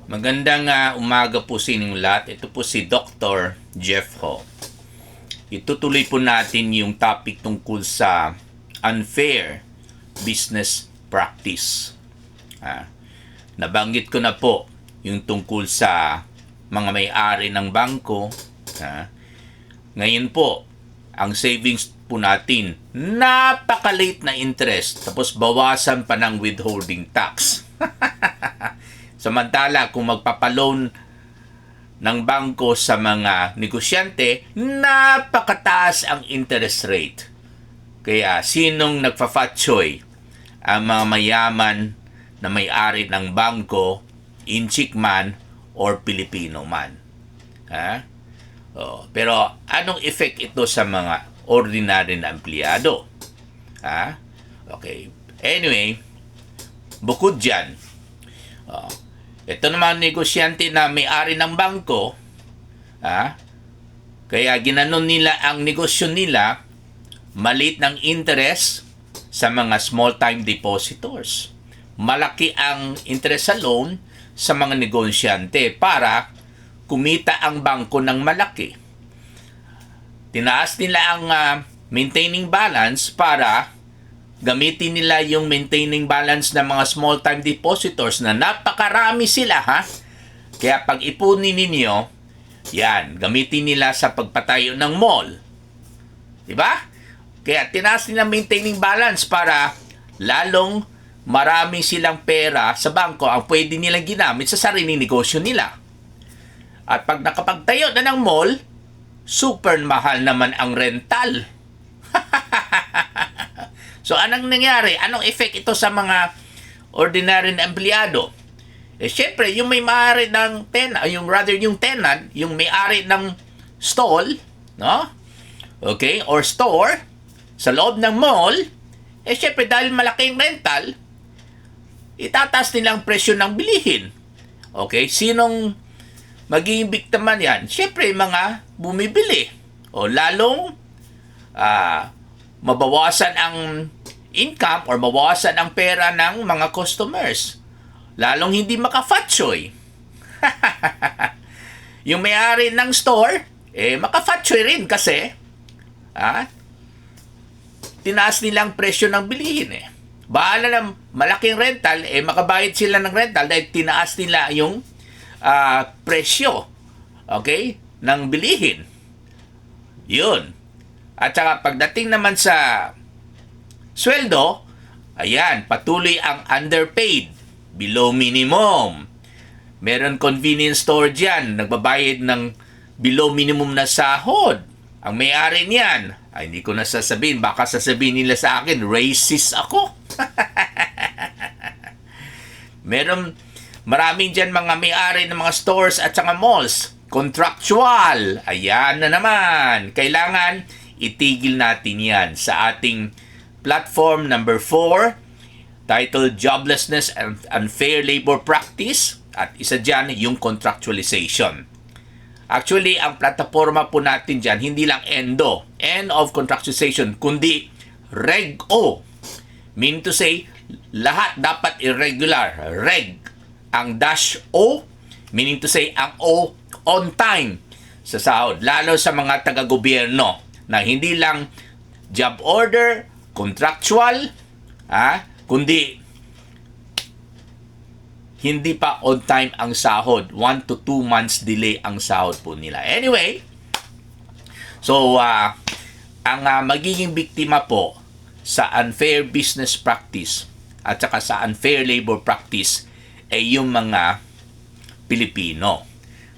Magandang umaga po sa inyong lahat. Ito po si Dr. Jeff Ho. Itutuloy po natin yung topic tungkol sa unfair business practice. Nabanggit ko na po yung tungkol sa mga may-ari ng bangko. Ngayon po, ang savings po natin, napaka-late na interest, tapos bawasan pa ng withholding tax. Samantala, kung magpapaloan ng bangko sa mga negosyante, napakataas ang interest rate. Kaya, sinong nagfa-fatsoy? Ang mga mayaman na may-ari ng bangko, Inchik man or Pilipino man. Pero, anong effect ito sa mga ordinary na empleyado? Okay. Anyway, bukod dyan, ito naman negosyante na may-ari ng bangko, kaya ginanon nila ang negosyo nila, maliit ng interest sa mga small-time depositors. Malaki ang interest sa loan sa mga negosyante para kumita ang bangko ng malaki. Tinaas nila ang maintaining balance para gamitin nila yung maintaining balance ng mga small-time depositors na napakarami sila, Kaya pag ipunin ninyo, yan, gamitin nila sa pagpatayo ng mall. Diba? Kaya tinaas nila maintaining balance para lalong marami silang pera sa bangko ang pwede nilang ginamit sa sariling negosyo nila. At pag nakapagtayo na ng mall, super mahal naman ang rental. So, anong nangyari? Anong effect ito sa mga ordinary na empleyado? Syempre, yung may-ari ng tenant, yung tenant, yung may-ari ng stall, no? Okay? Or store, sa loob ng mall, syempre, dahil malaking rental, itataas nila ang presyo ng bilihin. Okay? Sinong magiging biktima yan? Syempre, mga bumibili. O lalong, mabawasan ang income or mabawasan ang pera ng mga customers. Lalong hindi maka-fatsoy. Yung may-ari ng store, maka-fatsoy rin kasi tinaas nilang presyo ng bilihin. Bahala ng malaking rental, makabayad sila ng rental dahil tinaas nila yung presyo, okay, ng bilihin. Yun. At saka pagdating naman sa sweldo, ayan, patuloy ang underpaid, below minimum. Meron convenience store dyan, nagbabayad ng below minimum na sahod. Ang may-ari niyan, hindi ko na sasabihin, baka sasabihin nila sa akin, racist ako. Maraming dyan mga may-ari ng mga stores at saka malls. Contractual, ayan na naman. Kailangan itigil natin yan sa ating platform number 4, titled Joblessness and Unfair Labor Practice, at isa dyan yung contractualization. Actually, ang plataforma po natin dyan, hindi lang ENDO, end of contractualization, kundi REG-O. Mean to say, lahat dapat irregular. REG, ang dash O, meaning to say, ang O, on time sa sahod. Lalo sa mga taga-gobyerno, na hindi lang job order, contractual, kundi hindi pa on time ang sahod. 1 to 2 months delay ang sahod po nila. Anyway, so, ang magiging biktima po sa unfair business practice at saka sa unfair labor practice ay yung mga Pilipino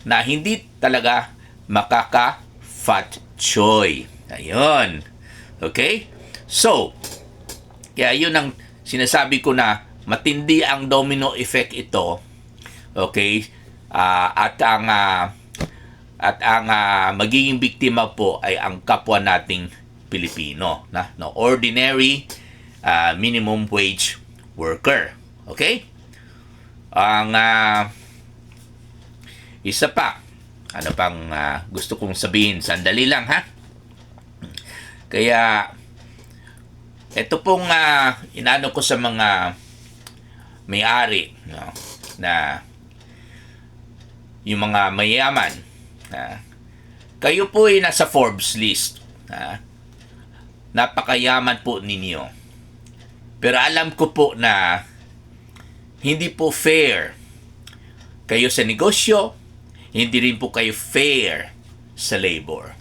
na hindi talaga makaka-fatsoy. Ayun. Okay? So, kaya yun ang sinasabi ko na matindi ang domino effect ito. Okay? At ang magiging biktima po ay ang kapwa nating Pilipino, no, ordinary minimum wage worker. Okay? Ang isa pa, ano pang gusto kong sabihin, sandali lang Kaya, ito pong inano ko sa mga may-ari, no, na yung mga mayaman. Kayo po ay nasa Forbes list. Napakayaman po ninyo. Pero alam ko po na hindi po fair kayo sa negosyo, hindi rin po kayo fair sa labor.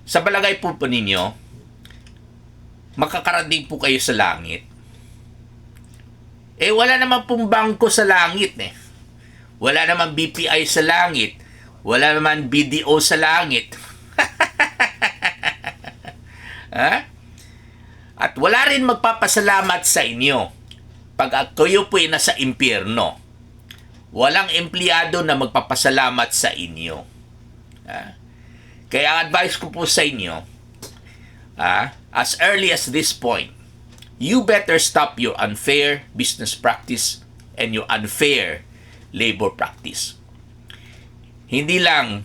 Sa palagay po ninyo, makakarating po kayo sa langit. Wala naman pong bangko sa langit eh. Wala naman BPI sa langit. Wala naman BDO sa langit. At wala rin magpapasalamat sa inyo pag kayo po ay nasa impyerno. Walang empleyado na magpapasalamat sa inyo. Kaya ang advice ko po sa inyo, as early as this point, you better stop your unfair business practice and your unfair labor practice. Hindi lang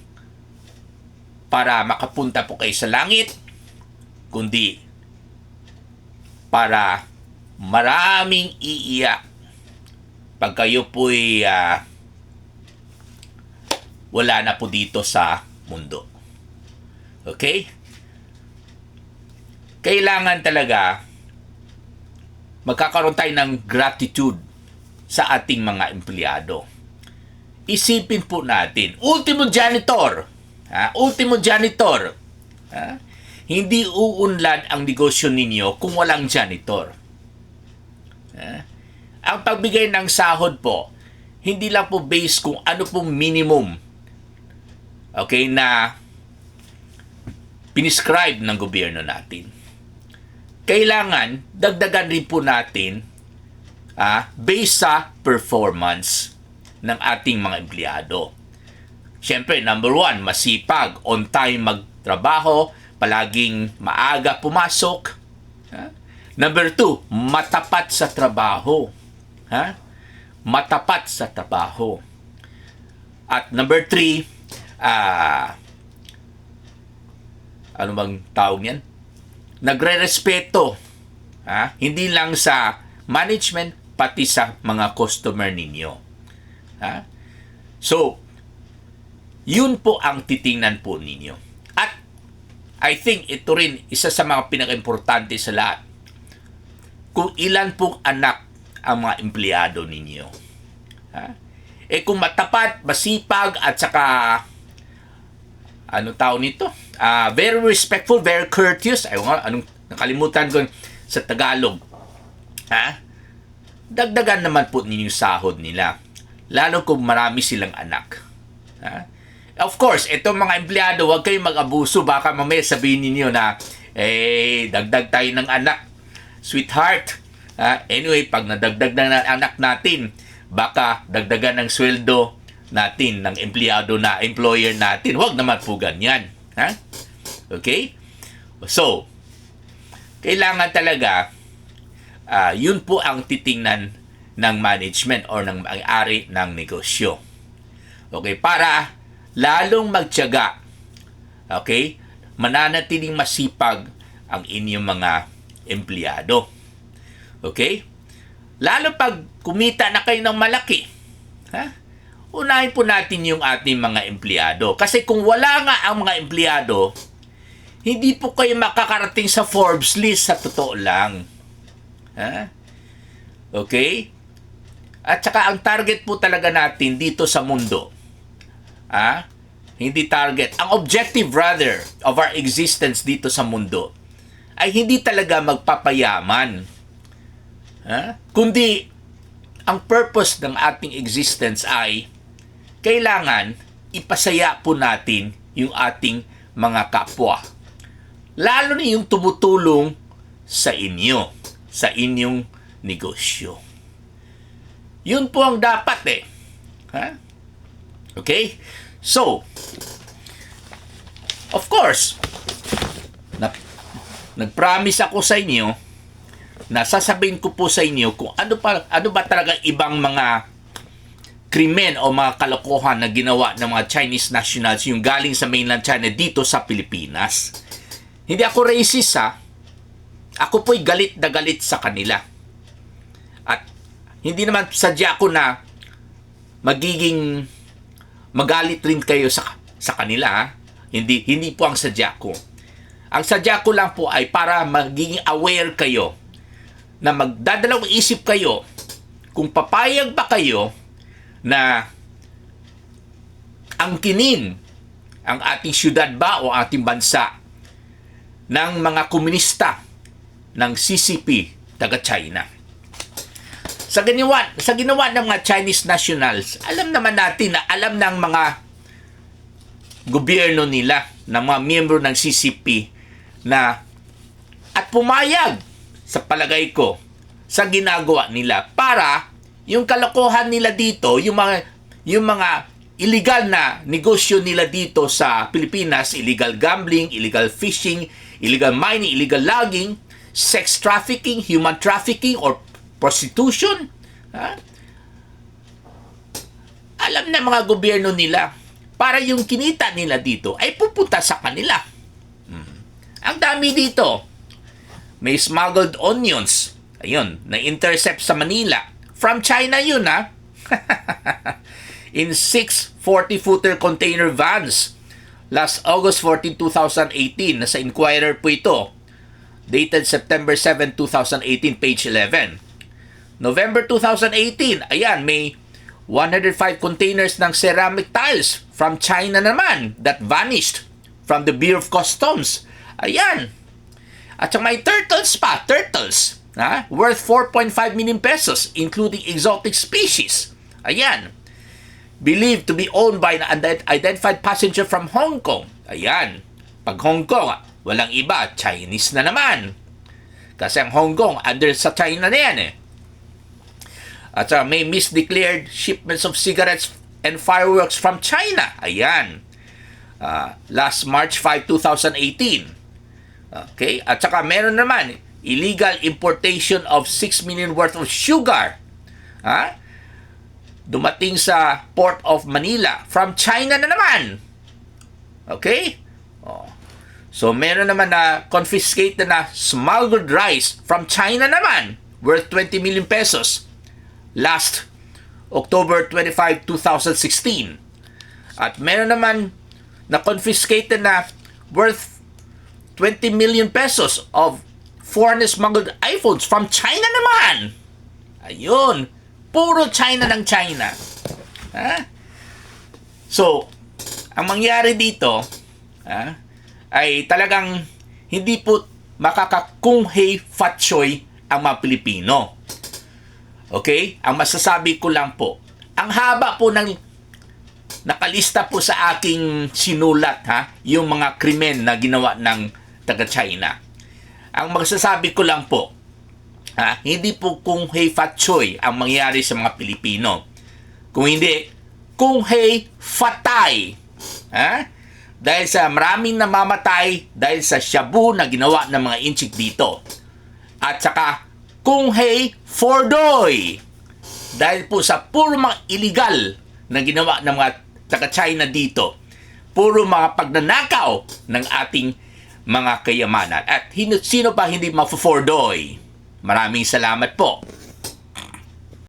para makapunta po kayo sa langit, kundi para maraming iiyak pag kayo po'y wala na po dito sa mundo. Okay? Kailangan talaga magkakaroon tayo ng gratitude sa ating mga empleyado. Isipin po natin, ultimo janitor, hindi uunlad ang negosyo ninyo kung walang janitor. Ang pagbigay ng sahod po, hindi lang po based kung ano pong minimum na piniscribe ng gobyerno natin. Kailangan dagdagan rin po natin based sa performance ng ating mga empleyado. Siyempre, number 1, masipag, on time magtrabaho, palaging maaga pumasok. Number 2, matapat sa trabaho. Matapat sa trabaho. At number 3, ano bang tawag yan? Nagre-respeto. Hindi lang sa management, pati sa mga customer ninyo. So, yun po ang titingnan po ninyo. At I think ito rin isa sa mga pinaka-importante sa lahat. Kung ilan pong anak ang mga empleyado ninyo. Kung matapat, masipag, at saka very respectful, very courteous. Anong nakalimutan ko sa Tagalog. Dagdagan naman po ninyo sahod nila. Lalo kung marami silang anak. Of course, itong mga empleyado, huwag kayong mag-abuso. Baka mamaya sabihin ninyo na, dagdag tayo ng anak. Sweetheart. Anyway, pag nadagdag na anak natin, baka dagdagan ng sweldo natin, ng empleyado na, employer natin. Huwag naman po ganyan. Okay? So, kailangan talaga, yun po ang titingnan ng management or ng may-ari ng negosyo. Okay? Para lalong magtiyaga, okay? Mananatiling masipag ang inyong mga empleyado. Okay? Lalo pag kumita na kayo ng malaki. Unahin po natin yung ating mga empleyado. Kasi kung wala nga ang mga empleyado, hindi po kayo makakarating sa Forbes list sa totoo lang. Okay? At saka ang target po talaga natin dito sa mundo, hindi target, ang objective rather of our existence dito sa mundo ay hindi talaga magpapayaman. Kundi ang purpose ng ating existence ay kailangan ipasaya po natin yung ating mga kapwa. Lalo na yung tumutulong sa inyo, sa inyong negosyo. Yun po ang dapat Okay? So, of course, nag-promise ako sa inyo na sasabihin ko po sa inyo kung ano ba talaga ibang mga krimen o mga kalokohan na ginawa ng mga Chinese nationals yung galing sa mainland China dito sa Pilipinas. Hindi ako racist Ako po'y galit na galit sa kanila. At hindi naman sadya ko na magiging magalit rin kayo sa kanila, ha? Hindi po ang sadya ko. Ang sadya ko lang po ay para magiging aware kayo na magdadalawang isip kayo kung papayag ba kayo na angkinin ang ating syudad ba o ating bansa ng mga komunista ng CCP taga China. Sa ginawa ng mga Chinese nationals, alam naman natin na alam ng mga gobyerno nila, ng mga miyembro ng CCP na at pumayag sa palagay ko sa ginagawa nila para yung kalokohan nila dito, yung mga illegal na negosyo nila dito sa Pilipinas, illegal gambling, illegal fishing, illegal mining, illegal logging, sex trafficking, human trafficking, or prostitution. Ha? Alam na mga gobyerno nila para yung kinita nila dito ay pupunta sa kanila. Ang dami dito. May smuggled onions. Ayun, na-intercept sa Manila. From China yun, ha? In 6 40-footer container vans. Last August 14, 2018. Nasa Inquirer po ito. Dated September 7, 2018, page 11. November 2018, ayan, may 105 containers ng ceramic tiles from China naman that vanished from the Bureau of Customs. Ayan. At saka may turtles, worth 4.5 million pesos, including exotic species. Ayan. Believed to be owned by an unidentified passenger from Hong Kong. Ayan. Pag Hong Kong, walang iba, Chinese na naman. Kasi ang Hong Kong, under sa China na yan, eh. At may misdeclared shipments of cigarettes and fireworks from China. Ayan. Last March 5, 2018. Okay? At saka meron naman illegal importation of 6 million worth of sugar. Dumating sa Port of Manila from China na naman. Okay? So meron naman na confiscated na smuggled rice from China naman worth 20 million pesos. Last October 25, 2016. At meron naman na confiscated na worth 20 million pesos of foreign smuggled iPhones from China naman. Ayun. Puro China ng China. So, ang mangyari dito ay talagang hindi po makakakunghay fatsoy ang mga Pilipino. Okay? Ang masasabi ko lang po, ang haba po ng nakalista po sa aking sinulat, yung mga krimen na ginawa ng taga-China. Ang masasabi ko lang po, hindi po kung hey fat choy ang mangyari sa mga Pilipino. Kung hindi, kung hey fatay. Dahil sa maraming namamatay dahil sa shabu na ginawa ng mga inchik dito. At saka, kung hey fordoy. Dahil po sa puro mga illegal na ginawa ng mga taga-China dito. Puro mga pagnanakaw ng ating mga kayamanan. At sino pa hindi mafu-fordoy? Maraming salamat po.